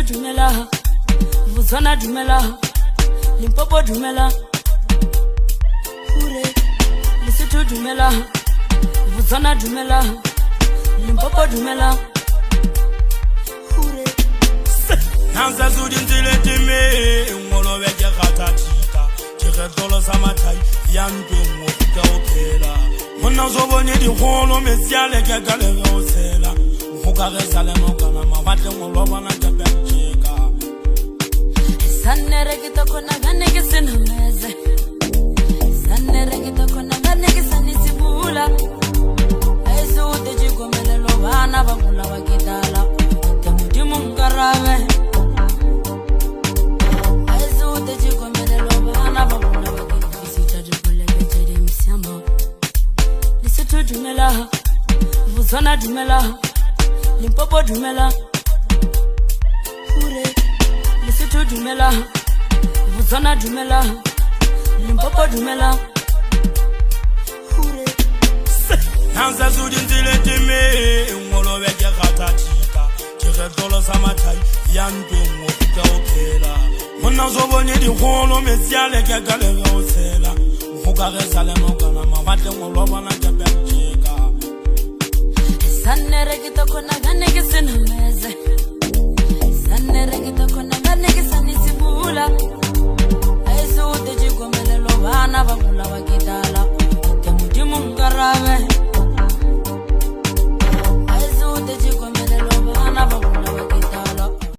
dumela, Botswana dumela, Limpopo dumela, Hure, Lesotho dumela, Botswana dumela, Limpopo dumela, Hure. Nansa zudinzile time, ngolo weke gatatika, tiretolo samatai, yampe ngokuta opela. Mona zobonye di holo mesiale ke gale osela. Mukare sale mokana mabate ngolo bana tepecheka. Sanere kitokona gane kisenameze. Sanere kitokona gane kisanisibula. Esu utejigomele lo bana bagula wakidala. Temudimu ngarawe. Esu utejigomele lo bana bagula wakidala. Isitaje kule betede misiamo. Lesotho dumela, Botswana dumela, Limpopo dumela, Hure, Lesotho dumela, Botswana dumela, Limpopo dumela, Hure. Nansa zudinzile time, ngolo weke gatatika, tiretolo samatai, yampe ngokuta opela. Mona zobonye di holo mesiale ke gale osela. Mukare sale mokana mabate ngolo bana tepecheka. Sanere kitokona gane kisenameze. Sanere kitokona gane kisanisibula. Esu utejigomele lo bana bagula wakidala.